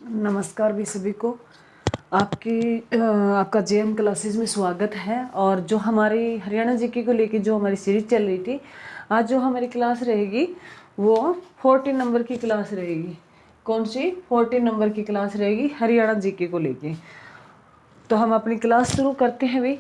नमस्कार भी सभी को। आपका जेएम क्लासेस में स्वागत है। और जो हमारी हरियाणा जीके को लेके जो हमारी सीरीज चल रही थी, आज जो हमारी क्लास रहेगी वो 14 नंबर की क्लास रहेगी। कौन सी? 14 नंबर की क्लास रहेगी हरियाणा जीके को लेके। तो हम अपनी क्लास शुरू करते हैं भाई।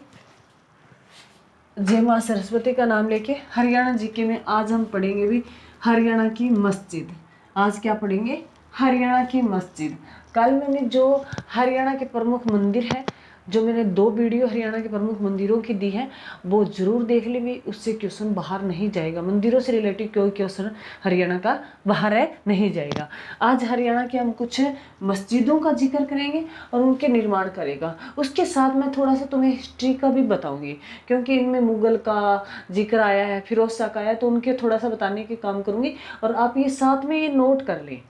जय माँ सरस्वती का नाम लेके हरियाणा जीके में आज हम पढ़ेंगे भी हरियाणा की मस्जिद। आज क्या पढ़ेंगे? हरियाणा की मस्जिद। कल मैंने जो हरियाणा के प्रमुख मंदिर है, जो मैंने 2 वीडियो हरियाणा के प्रमुख मंदिरों की दी है, वो जरूर देख ले भी। उससे क्वेश्चन बाहर नहीं जाएगा। मंदिरों से रिलेटेड कोई क्वेश्चन हरियाणा का बाहर है नहीं जाएगा। आज हरियाणा के हम कुछ मस्जिदों का जिक्र करेंगे और उनके निर्माण करेगा। उसके साथ मैं थोड़ा सा तुम्हें हिस्ट्री का भी बताऊंगी, क्योंकि इनमें मुगल का जिक्र आया है, फिरोज शाह का आया, तो उनके थोड़ा सा बताने के काम करूंगी। और आप ये साथ में ये नोट कर लें।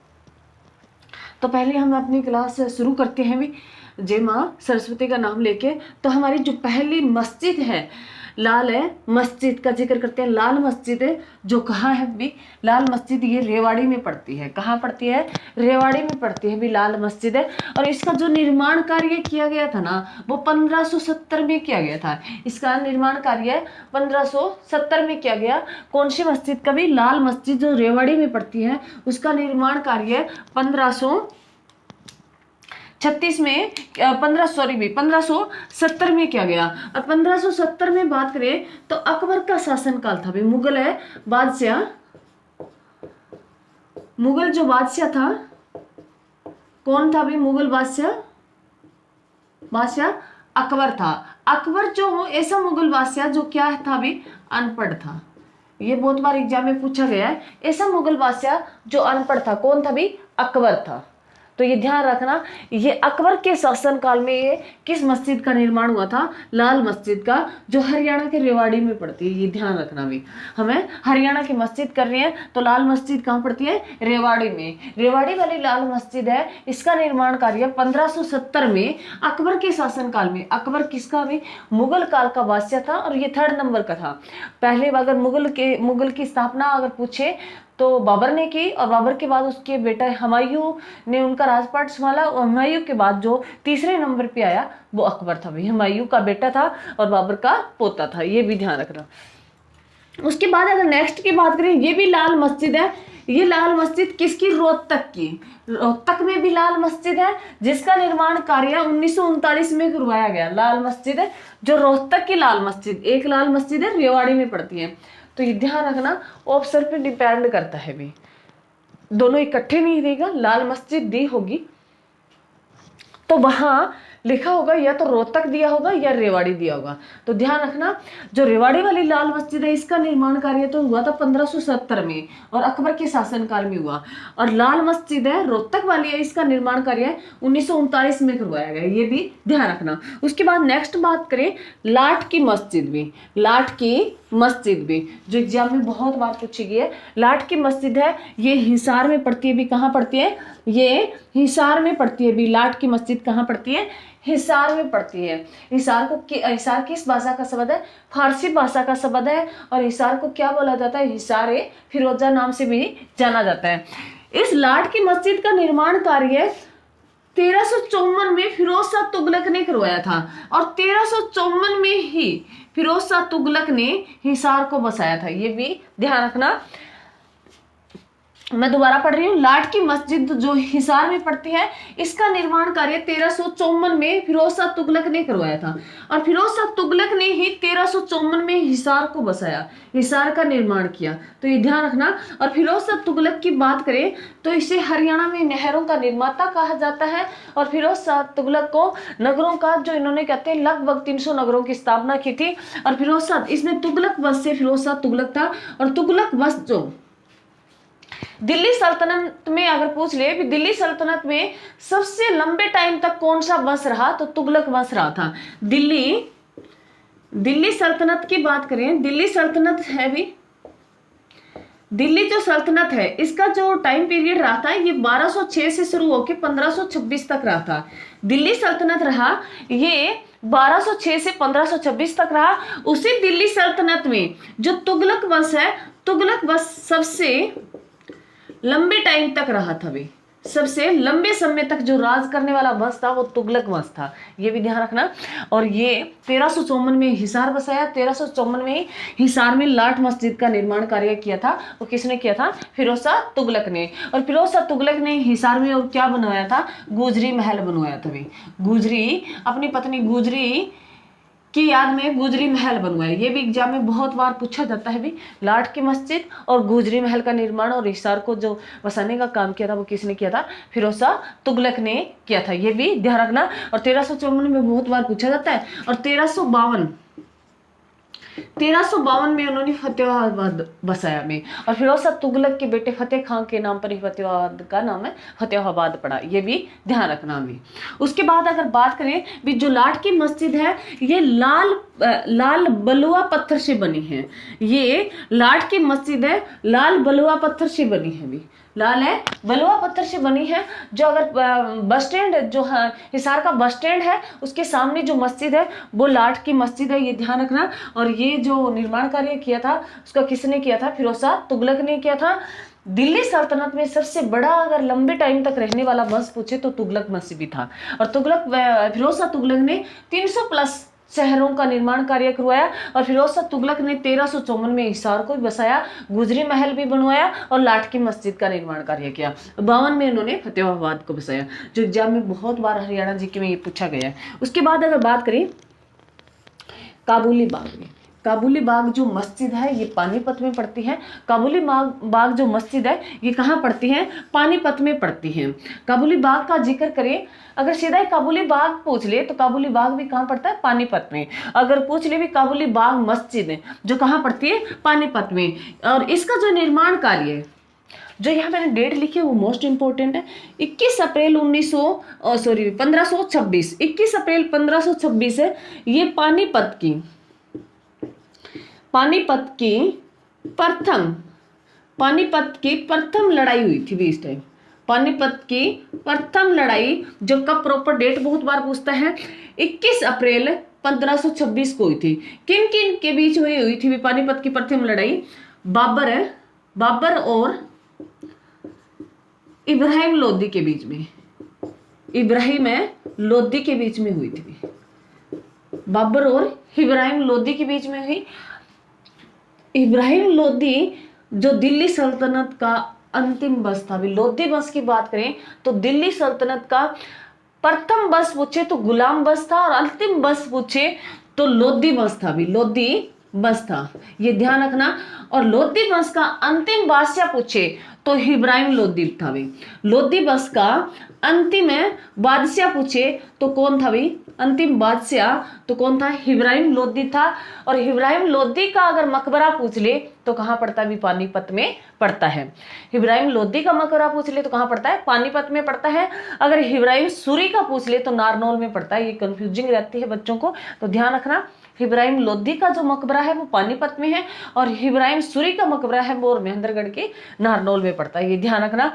तो पहले हम अपनी क्लास शुरू करते हैं भी जय माँ सरस्वती का नाम लेके। तो हमारी जो पहली मस्जिद है लाल है मस्जिद का जिक्र करते हैं। लाल मस्जिद है जो कहाँ है भी? लाल मस्जिद ये रेवाड़ी में पड़ती है। कहाँ पड़ती है? रेवाड़ी में पड़ती है भी लाल मस्जिद है। और इसका जो निर्माण कार्य किया गया था ना, वो 1570 में किया गया था। इसका निर्माण कार्य 1570 में किया गया। कौन सी मस्जिद का भी? लाल मस्जिद जो रेवाड़ी में पड़ती है, उसका निर्माण कार्य 1536 में 1570 में किया गया। और 1570 में बात करें तो अकबर का शासनकाल था भाई। मुगल है बादशाह, मुगल जो बादशाह था, कौन था भाई? मुगल बादशाह अकबर था। अकबर जो ऐसा मुगल बादशाह जो क्या था भाई? अनपढ़ था। ये बहुत बार एग्जाम में पूछा गया है। ऐसा मुगल बादशाह जो अनपढ़ था, कौन था भाई? अकबर था। तो ये ध्यान रखना, ये अकबर के शासनकाल में ये किस मस्जिद का निर्माण हुआ था? लाल मस्जिद का, जो हरियाणा के रेवाड़ी में पड़ती है। ये ध्यान रखना भी, हमें हरियाणा की मस्जिद कर रहे हैं तो लाल मस्जिद कहाँ पड़ती है? रेवाड़ी में। रेवाड़ी वाली लाल मस्जिद है, इसका निर्माण कार्य 1570 में अकबर के शासनकाल में। अकबर किसका भी? मुगल काल का बादशाह था और ये 3rd नंबर का था। पहले अगर मुगल की स्थापना अगर पूछे तो बाबर ने की, और बाबर के बाद उसके बेटा हुमायूं ने उनका राजपाट संभाला। और हुमायूं के बाद जो तीसरे नंबर पे आया वो अकबर था भाई। हुमायूं का बेटा था और बाबर का पोता था, ये भी ध्यान रखना। उसके बाद अगर नेक्स्ट की बात करें, ये भी लाल मस्जिद है। ये लाल मस्जिद किसकी? रोहतक की। रोहतक में भी लाल मस्जिद है, जिसका निर्माण कार्य 1939 में करवाया गया। लाल मस्जिद है जो रोहतक की लाल मस्जिद, एक लाल मस्जिद है रेवाड़ी में पड़ती है। तो ये ध्यान रखना, ऑप्शन पे डिपेंड करता है भी, दोनों इकट्ठे नहीं देगा। लाल मस्जिद दी होगी तो वहां लिखा होगा या तो रोहतक दिया होगा या रेवाड़ी दिया होगा। तो ध्यान रखना, जो रेवाड़ी वाली लाल मस्जिद है, इसका निर्माण कार्य तो हुआ था 1570 में और अकबर के शासनकाल में हुआ। और लाल मस्जिद है रोहतक वाली है, इसका निर्माण कार्य 1939 में करवाया गया। ये भी ध्यान रखना। उसके बाद नेक्स्ट बात करें लाठ की मस्जिद भी। लाठ की मस्जिद भी जो एग्जाम में बहुत बार पूछी गई है। लाठ की मस्जिद है, ये हिसार में पड़ती है भी। कहाँ पड़ती है? ये हिसार में पड़ती है भी। लाठ की मस्जिद कहाँ पड़ती है? हिसार में पड़ती है। हिसार किस भाषा का शब्द है? फारसी भाषा का शब्द है। और हिसार को क्या बोला जाता है? हिसार फिरोजा नाम से भी जाना जाता है। इस लाठ की मस्जिद का निर्माण कार्य 1354 में फिरोज शाह तुगलक ने करवाया था। और 1354 में ही फिरोज शाह तुगलक ने हिसार को बसाया था। ये भी ध्यान रखना। मैं दोबारा पढ़ रही हूँ। लाठ की मस्जिद जो हिसार में पड़ती है, इसका निर्माण कार्य 1354 में फिरोज शाह तुगलक ने करवाया था। और फिरोज शाह तुगलक ने ही 1354 में हिसार को बसाया, हिसार का निर्माण किया। तो ये ध्यान रखना। और फिरोज शाह तुगलक की बात करें तो इसे हरियाणा में नहरों का निर्माता कहा जाता है। और फिरोज शाह तुगलक को नगरों का, जो इन्होंने कहते हैं लगभग 300 नगरों की स्थापना की थी। और फिरोज शाह, इसमें तुगलक वंश से फिरोज शाह तुगलक था। और तुगलक वंश जो दिल्ली सल्तनत में अगर पूछ ले कि दिल्ली सल्तनत में सबसे लंबे टाइम तक कौन सा वंश रहा, तो तुगलक वंश रहा था। दिल्ली सल्तनत की बात करें, दिल्ली सल्तनत है भी, दिल्ली जो सल्तनत है इसका जो टाइम पीरियड रहा था, ये 1206 से शुरू होकर 1526 तक रहा था। दिल्ली सल्तनत रहा, ये 1206 से 1526 तक रहा। उसी दिल्ली सल्तनत में जो तुगलक वंश है, तुगलक वंश सबसे लंबे टाइम तक रहा था भी, सबसे लंबे समय तक जो राज करने वाला वंश था वो तुगलक वंश था, ये भी ध्यान रखना। और ये 1354 में हिसार बसाया। 1354 में ही हिसार में लाट मस्जिद का निर्माण कार्य किया था, वो किसने किया था? फिरोज शाह तुगलक ने। और फिरोज शाह तुगलक ने हिसार में और क्या बनवाया था? गुजरी महल बनवाया था भाई। गुजरी, अपनी पत्नी गुजरी की याद में गुजरी महल बनवाया। ये भी एग्जाम में बहुत बार पूछा जाता है भी। लाट की मस्जिद और गुजरी महल का निर्माण और हिसार को जो बसाने का काम किया था वो किसने किया था? फिरोज शाह तुगलक ने किया था, ये भी ध्यान रखना। और 1354 में बहुत बार पूछा जाता है। और 1352 में उन्होंने फतेहाबाद बसाया में। और फिरोज शाह तुगलक के बेटे फतेह खान के नाम पर ही फतेहाबाद का नाम है, फतेहाबाद पड़ा, ये भी ध्यान रखना हमें। उसके बाद अगर बात करें भी, जो लाट की मस्जिद है ये लाल बलुआ पत्थर से बनी है। ये लाट की मस्जिद है लाल बलुआ पत्थर से बनी है भी, लाल है बलुआ पत्थर से बनी है। जो अगर बस स्टैंड, जो हिसार का बस स्टैंड है उसके सामने जो मस्जिद है वो लाट की मस्जिद है, ये ध्यान रखना। और ये जो निर्माण कार्य किया था उसका किसने किया था? फिरोज शाह तुगलक ने किया था। दिल्ली सल्तनत में सबसे बड़ा अगर लंबे टाइम तक रहने वाला वंश पूछे तो तुगलक वंश भी था। और फिरोज शाह तुगलक ने 300 प्लस शहरों का निर्माण कार्य करवाया। और फिरोज शाह तुगलक ने 1354 में हिसार को भी बसाया, गुजरी महल भी बनवाया और लाट की मस्जिद का निर्माण कार्य किया। 52 में उन्होंने फतेहाबाद को बसाया, जो एग्जाम में बहुत बार हरियाणा जीके में ये पूछा गया है। उसके बाद अगर बात करें काबुली बाग में, काबुली बाग जो मस्जिद है ये पानीपत में पड़ती है। काबुली बाग जो मस्जिद है ये कहाँ पड़ती है? पानीपत में पड़ती है। काबुली बाग का जिक्र करें, अगर सीधा ही काबुली बाग पूछ ले तो काबुली बाग भी कहाँ पड़ता है? पानीपत में। अगर पूछ ले भी काबुली बाग मस्जिद है जो कहाँ पड़ती है? पानीपत में। और इसका जो निर्माण कार्य है, जो यहाँ मैंने डेट लिखी है वो मोस्ट इंपॉर्टेंट है। 21 अप्रैल 1526, 21 अप्रैल 1526 है। ये पानीपत की प्रथम लड़ाई हुई थी भी इस टाइम। पानीपत की प्रथम लड़ाई, जो कब प्रॉपर डेट बहुत बार पूछता है, 21 अप्रैल 1526 को हुई थी। किन किन के बीच में हुई थी पानीपत की प्रथम लड़ाई? बाबर और इब्राहिम लोदी के बीच में, इब्राहिम लोदी के बीच में हुई थी। बाबर और इब्राहिम लोदी के बीच में हुई। इब्राहिम लोदी जो दिल्ली सल्तनत का अंतिम बस था। लोदी बस की बात करें तो दिल्ली सल्तनत का प्रथम बस पूछे तो गुलाम बस था और अंतिम बस पूछे तो लोदी बस था। लोदी बस था, ये ध्यान रखना। और लोदी बस का अंतिम बादशाह पूछे तो इब्राहिम लोदी था भाई। लोदी बस का अंतिम बादशाह पूछे तो कौन था भाई? अंतिम बादशाह तो कौन था? इब्राहिम लोदी था। और इब्राहिम लोदी का अगर मकबरा पूछ ले तो कहाँ पड़ता है? भी पानीपत में पड़ता है। इब्राहिम लोदी का मकबरा पूछ ले तो कहाँ पड़ता है? पानीपत में पड़ता है। अगर इब्राहिम सूरी का पूछ ले तो नारनौल में पड़ता है। ये कंफ्यूजिंग रहती है बच्चों को, तो ध्यान रखना। इब्राहिम लोदी का जो मकबरा है वो पानीपत में है और इब्राहिम सूरी का मकबरा है वो महेंद्रगढ़ के नारनौल में पड़ता है, ये ध्यान रखना।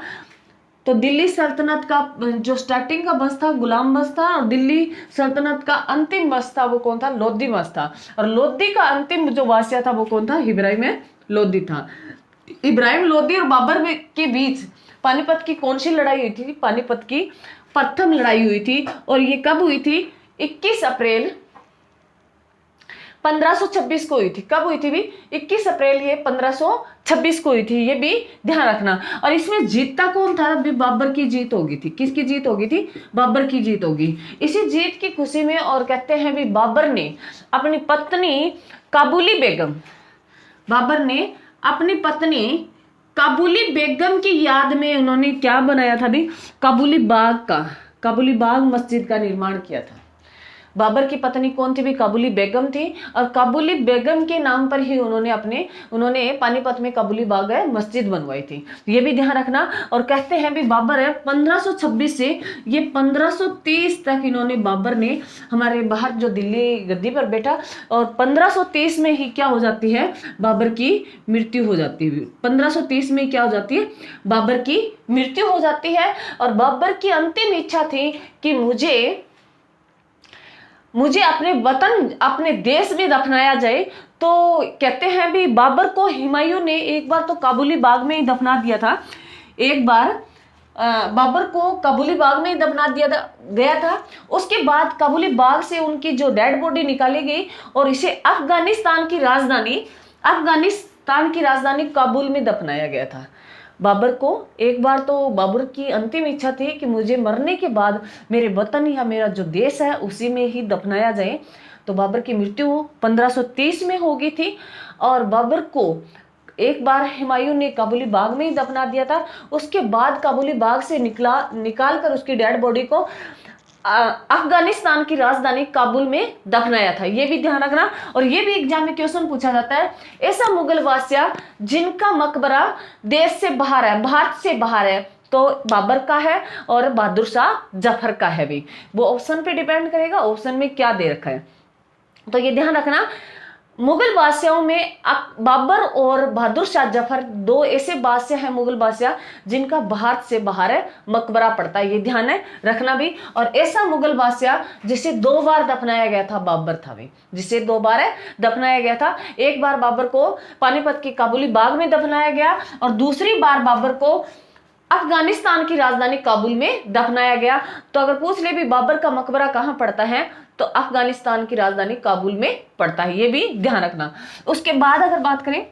तो दिल्ली सल्तनत का जो स्टार्टिंग का बस था गुलाम बस था और दिल्ली सल्तनत का अंतिम बस था वो कौन था? लोदी बस था। और लोदी का अंतिम जो बादशाह था वो कौन था? इब्राहिम लोदी था। इब्राहिम लोदी और बाबर के बीच पानीपत की कौन सी लड़ाई हुई थी? पानीपत की प्रथम लड़ाई हुई थी। और ये कब हुई थी? 21 अप्रैल 1526 को हुई थी। कब हुई थी भी? 21 अप्रैल ये 1526 को हुई थी, ये भी ध्यान रखना। और इसमें जीतता कौन था? अभी बाबर की जीत होगी थी। किसकी जीत होगी थी? बाबर की जीत होगी। इसी जीत की खुशी में और कहते हैं भी बाबर ने अपनी पत्नी काबुली बेगम, बाबर ने अपनी पत्नी काबुली बेगम की याद में उन्होंने क्या बनाया था भी? काबुली बाग मस्जिद का निर्माण किया था। बाबर की पत्नी कौन थी भी? काबुली बेगम थी। और काबुली बेगम के नाम पर ही उन्होंने पानीपत में काबुली बाग मस्जिद बनवाई थी, ये भी ध्यान रखना। और कहते हैं भी बाबर 1526 से ये 1530 तक बाबर ने हमारे बाहर जो दिल्ली गद्दी पर बैठा और 1530 में ही क्या हो जाती है? बाबर की मृत्यु हो जाती है। 1530 में क्या हो जाती है? बाबर की मृत्यु हो जाती है। और बाबर की अंतिम इच्छा थी कि मुझे अपने वतन, अपने देश में दफनाया जाए। तो कहते हैं भी बाबर को हुमायूं ने एक बार तो काबुली बाग में ही दफना दिया था। एक बार बाबर को काबुली बाग में दफना दिया गया था। उसके बाद काबुली बाग से उनकी जो डेड बॉडी निकाली गई और इसे अफगानिस्तान की राजधानी काबुल में दफनाया गया था। बाबर को एक बार तो बाबर की अंतिम इच्छा थी कि मुझे मरने के बाद मेरे वतन या मेरा जो देश है उसी में ही दफनाया जाए। तो बाबर की मृत्यु 1530 में हो गई थी और बाबर को एक बार हुमायूं ने काबुली बाग में ही दफना दिया था। उसके बाद काबुली बाग से निकाल कर उसकी डेड बॉडी को अफगानिस्तान की राजधानी काबुल में दफनाया था। ये भी ध्यान रखना। और ये भी एग्जाम में क्वेश्चन पूछा जाता है, ऐसा मुगल बादशाह जिनका मकबरा देश से बाहर है, भारत से बाहर है, तो बाबर का है और बहादुर शाह जफर का है। भी वो ऑप्शन पे डिपेंड करेगा, ऑप्शन में क्या दे रखा है। तो ये ध्यान रखना, मुगल बादशाहों में बाबर और बहादुर शाह जफर दो ऐसे बादशाह हैं मुगल बादशाह जिनका भारत से बाहर है मकबरा पड़ता है। ये ध्यान है रखना भी। और ऐसा मुगल बादशाह जिसे 2 बार दफनाया गया था बाबर था भी, जिसे 2 बार दफनाया गया था। एक बार बाबर को पानीपत के काबुली बाग में दफनाया गया और दूसरी बार बाबर को अफगानिस्तान की राजधानी काबुल में दफनाया गया। तो अगर पूछ ले भी बाबर का मकबरा कहाँ पड़ता है, तो अफगानिस्तान की राजधानी काबुल में पड़ता है। ये भी ध्यान रखना। उसके बाद अगर बात करें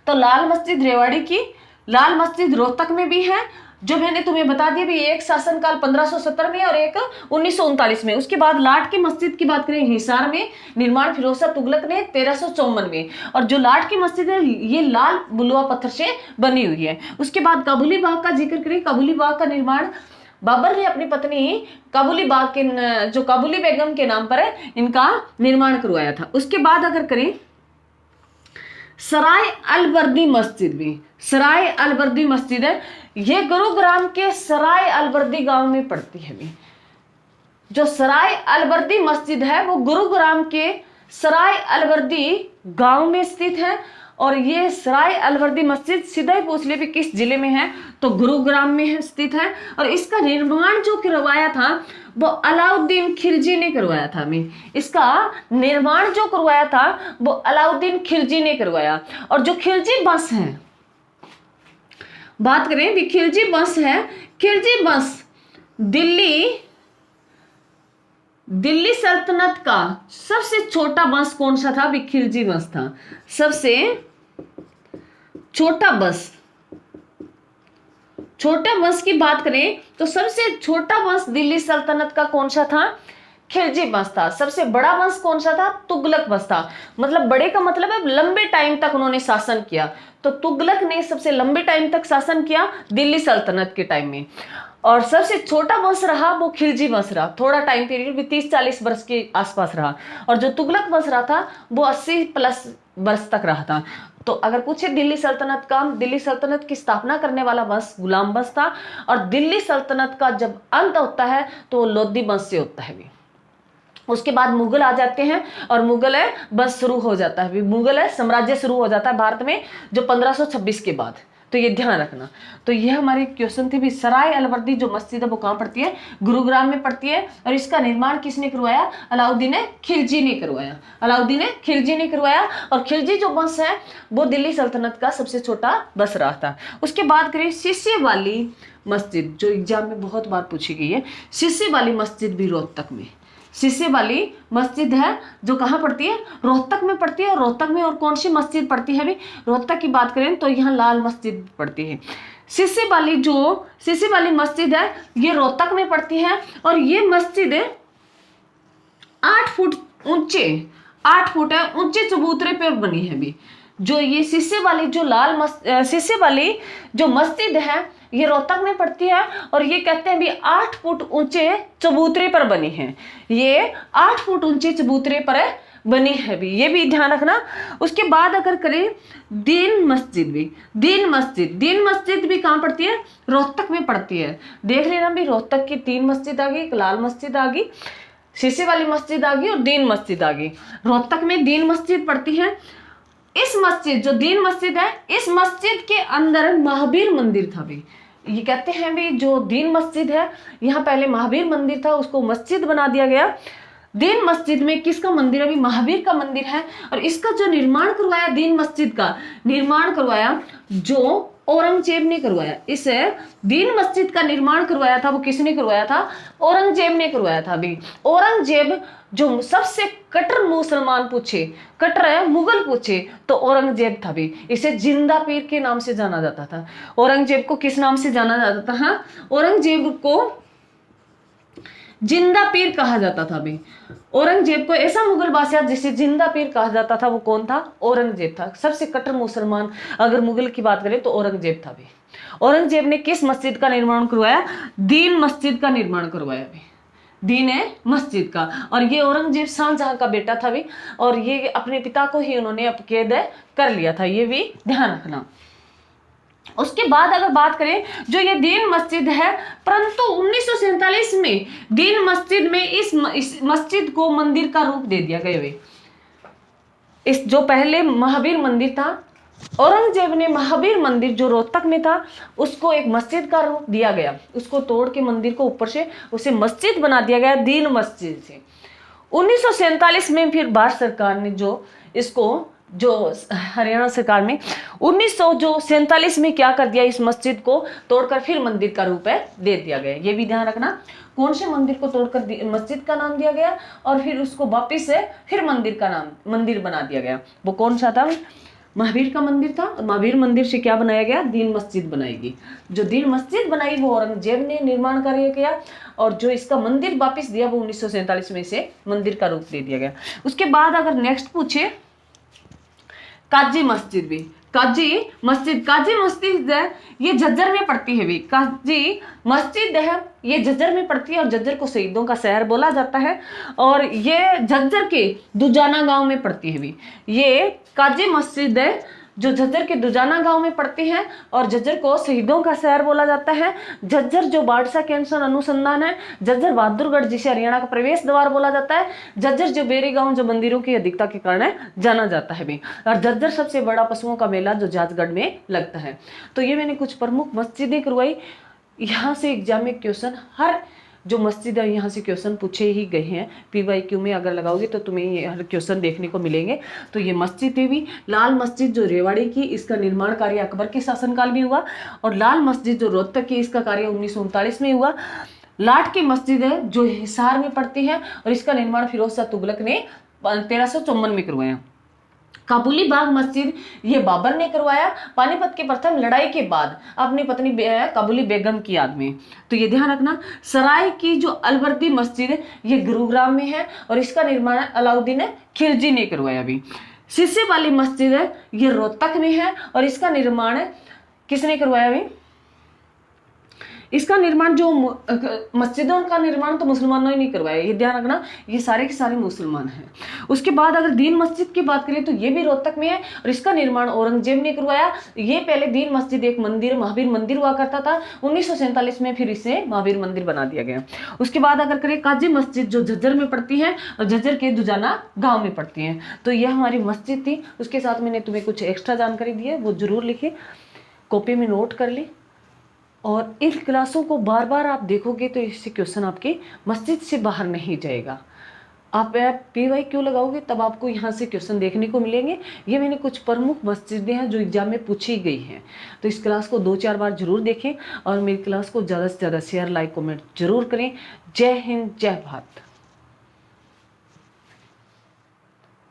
तो लाल मस्जिद रेवाड़ी की, लाल मस्जिद रोहतक में भी है, जो मैंने तुम्हें बता दिया भी, एक शासनकाल 1570 में और एक 1939 में। उसके बाद लाट की मस्जिद की बात करें हिसार में, निर्माण फिरोज शाह तुगलक ने 1354 में। और जो लाट की मस्जिद है ये लाल बुलवा पत्थर से बनी हुई है। उसके बाद काबुली बाग का जिक्र करें, काबुली बाग का निर्माण बाबर ने अपनी पत्नी काबुली बाग के जो काबुली बेगम के नाम पर है इनका निर्माण करवाया था। उसके बाद अगर करें सराय अलवर्दी मस्जिद भी, सराय अलवर्दी मस्जिद है, ये गुरुग्राम के सराय अलवर्दी गांव में पड़ती है। भी जो सराय अलवर्दी मस्जिद है वो गुरुग्राम के सराय अलवर्दी गांव में स्थित है। और ये सराय अलवर्दी मस्जिद सीधा ही पूछ ले भी किस जिले में है, तो गुरुग्राम में स्थित है। और इसका निर्माण जो करवाया था वो अलाउद्दीन खिलजी ने करवाया था। इसका निर्माण जो करवाया था वो अलाउद्दीन खिलजी ने करवाया। और जो खिलजी वंश है, बात करें भी खिलजी वंश है, खिलजी वंश दिल्ली सल्तनत का सबसे छोटा वंश कौन सा था, भी खिलजी वंश था। सबसे छोटा वंश की बात करें तो सबसे छोटा वंश दिल्ली सल्तनत का कौन सा था, खिलजी वंश था। सबसे बड़ा वंश कौन सा था, तुगलक वंश था। मतलब बड़े का मतलब है लंबे टाइम तक उन्होंने शासन किया। तो तुगलक ने सबसे लंबे टाइम तक शासन किया दिल्ली सल्तनत के टाइम में। और सबसे छोटा वंश रहा वो खिलजी वंश रहा, थोड़ा टाइम पीरियड भी 30-40 वर्ष के आसपास रहा। और जो तुगलक वंश रहा था वो 80+ वर्ष तक रहा था। तो अगर पूछे दिल्ली सल्तनत की स्थापना करने वाला वंश गुलाम वंश था। और दिल्ली सल्तनत का जब अंत होता है तो लोधी वंश से होता है। भी उसके बाद मुगल आ जाते हैं और मुगल है बस शुरू हो जाता है। मुगल है साम्राज्य शुरू हो जाता है भारत में जो 1526 के बाद। तो ये ध्यान रखना। तो यह हमारी क्वेश्चन थी भी सराय अलवर्दी जो मस्जिद है वो कहाँ पड़ती है, गुरुग्राम में पड़ती है। और इसका निर्माण किसने करवाया, अलाउद्दीन खिलजी ने करवाया। अलाउद्दीन खिलजी ने करवाया। और खिलजी जो वंश है वो दिल्ली सल्तनत का सबसे छोटा वंश रहा था। उसके बाद करें शीशे वाली मस्जिद, जो एग्जाम में बहुत बार पूछी गई है। शीशे वाली मस्जिद भी रोहतक में, शीशे वाली मस्जिद है जो कहाँ पड़ती है, रोहतक में पड़ती है। और रोहतक में और कौन सी मस्जिद पड़ती है, भी रोहतक की बात करें तो यहाँ लाल मस्जिद पड़ती है। शीशे वाली मस्जिद है ये रोहतक में पड़ती है। और ये मस्जिद 8 फुट ऊंचे, 8 फुट है ऊंचे चबूतरे पर बनी है। भी जो ये शीशे वाली जो मस्जिद है ये रोहतक में पड़ती है। और ये कहते हैं भी 8 फुट ऊंचे चबूतरे पर बनी है। ये 8 फुट ऊंचे चबूतरे पर बनी है। भी ये भी ध्यान रखना। उसके बाद अगर करें दीन मस्जिद भी कहाँ पड़ती है, रोहतक में पड़ती है। देख लेना भी रोहतक की 3 मस्जिद आ गई, एक लाल मस्जिद आ गई, शीशे वाली मस्जिद आ गई और दीन मस्जिद आ गई। रोहतक में दीन मस्जिद पड़ती है। इस मस्जिद जो दीन मस्जिद है इस मस्जिद के अंदर महावीर मंदिर था। भी ये कहते हैं भी जो दीन मस्जिद है यहाँ पहले महावीर मंदिर था, उसको मस्जिद बना दिया गया। दीन मस्जिद में किसका मंदिर है, भी महावीर का मंदिर है। और इसका जो निर्माण करवाया, दीन मस्जिद का निर्माण करवाया जो औरंगजेब ने करवाया। इस दीन मस्जिद का निर्माण करवाया था वो किसने करवाया था? औरंगजेब ने करवाया था भी। औरंगजेब जो सबसे कट्टर मुसलमान पूछे, कट्टर मुगल पूछे तो औरंगजेब था भी। इसे जिंदा पीर के नाम से जाना जाता था। औरंगजेब को किस नाम से जाना जाता था? हाँ, औरंगजेब को जिंदा पीर कहा जाता था भी। औरंगजेब को ऐसा मुगल बादशाह जिसे जिंदा पीर कहा जाता था वो कौन था? औरंगजेब था। सबसे कट्टर मुसलमान अगर मुगल की बात करें तो औरंगजेब था भी। औरंगजेब ने किस मस्जिद का निर्माण करवाया? दीन मस्जिद का निर्माण करवाया भी। दीन है मस्जिद का। और ये औरंगजेब शाहजहां का बेटा था भी, और ये अपने पिता को ही उन्होंने अपकेद कर लिया था, ये भी ध्यान रखना। उसके बाद अगर बात करें जो ये दीन मस्जिद है, परंतु 1947 में दीन मस्जिद में इस मस्जिद को मंदिर का रूप दे दिया गया। इस जो पहले महावीर मंदिर था, औरंगजेब ने महावीर मंदिर जो रोहतक में था उसको एक मस्जिद का रूप दिया गया। उसको तोड़ के मंदिर को ऊपर से उसे मस्जिद बना दिया गया दीन मस्जिद से। 1947 में फिर भारत सरकार ने जो इसको जो हरियाणा सरकार में 1947 में क्या कर दिया, इस मस्जिद को तोड़कर फिर मंदिर का रूप दे दिया गया। ये भी ध्यान रखना कौन से मंदिर को तोड़कर मस्जिद का नाम दिया गया और फिर उसको वापिस से फिर मंदिर बना दिया गया। वो कौन सा था? महावीर का मंदिर था। और महावीर मंदिर से क्या बनाया गया? दीन मस्जिद बनाएगी। जो दीन मस्जिद बनाई वो औरंगजेब ने निर्माण कार्य किया, और जो इसका मंदिर वापिस दिया वो 1947 में इसे मंदिर का रूप दे दिया गया। उसके बाद अगर नेक्स्ट पूछे काजी मस्जिद भी, काजी मस्जिद है ये झज्जर में पड़ती है भी। काजी मस्जिद है ये झज्जर में पड़ती है और झज्जर को शहीदों का शहर बोला जाता है, और ये झज्जर के दुजाना गांव में पड़ती है भी। ये काजी मस्जिद है जो झज्जर के दुजाना गांव में पड़ती है और झज्जर को शहीदों का शहर बोला जाता है। झज्जर जो बाड़सा कैंसर अनुसंधान है, झज्जर बहादुरगढ़ जिसे हरियाणा का प्रवेश द्वार बोला जाता है, झज्जर जो बेरी गांव जो मंदिरों की अधिकता के कारण जाना जाता है भी, और झज्जर सबसे बड़ा पशुओं का मेला जो जाजगढ़ में लगता है। तो ये मैंने कुछ प्रमुख मस्जिदें करवाई। यहाँ से एग्जाम में क्वेश्चन, हर जो मस्जिद है यहाँ से क्वेश्चन पूछे ही गए हैं। PYQ में अगर लगाओगे तो तुम्हें ये हर क्वेश्चन देखने को मिलेंगे। तो ये मस्जिद है भी लाल मस्जिद जो रेवाड़ी की, इसका निर्माण कार्य अकबर के शासनकाल में हुआ, और लाल मस्जिद जो रोहतक की, इसका कार्य 1939 में हुआ। लाट की मस्जिद है जो हिसार में पड़ती है और इसका निर्माण फिरोज शाह तुगलक ने 1354 में करवाया। काबुली बाग मस्जिद ये बाबर ने करवाया पानीपत के प्रथम लड़ाई के बाद अपनी पत्नी काबुली बेगम की याद में। तो ये ध्यान रखना। सराय की जो अलवर्दी मस्जिद ये गुरुग्राम में है और इसका निर्माण अलाउद्दीन खिलजी ने करवाया भी। शीशे वाली मस्जिद है ये रोहतक में है और इसका निर्माण किसने करवाया भी? इसका निर्माण जो मस्जिदों का निर्माण तो मुसलमानों ने नहीं करवाया, ये ध्यान रखना, ये सारे के सारे मुसलमान हैं। उसके बाद अगर दीन मस्जिद की बात करें तो ये भी रोहतक में है और इसका निर्माण औरंगजेब ने करवाया। ये पहले दीन मस्जिद एक मंदिर महावीर मंदिर हुआ करता था, 1947 में फिर इसे महावीर मंदिर बना दिया गया। उसके बाद अगर करें काजी मस्जिद जो झज्जर में पड़ती है और झज्जर के दुजाना गाँव में पड़ती है। तो यह हमारी मस्जिद थी। उसके साथ मैंने तुम्हें कुछ एक्स्ट्रा जानकारी दी है, वो जरूर लिखे, कॉपी में नोट कर ली, और इन क्लासों को बार बार आप देखोगे तो इससे क्वेश्चन आपके मस्जिद से बाहर नहीं जाएगा। आप PYQ लगाओगे तब आपको यहाँ से क्वेश्चन देखने को मिलेंगे। ये मैंने कुछ प्रमुख मस्जिदें हैं जो एग्जाम में पूछी गई हैं। तो इस क्लास को 2-4 बार जरूर देखें और मेरी क्लास को ज़्यादा से ज़्यादा शेयर, लाइक, कमेंट जरूर करें। जय हिंद, जय भारत।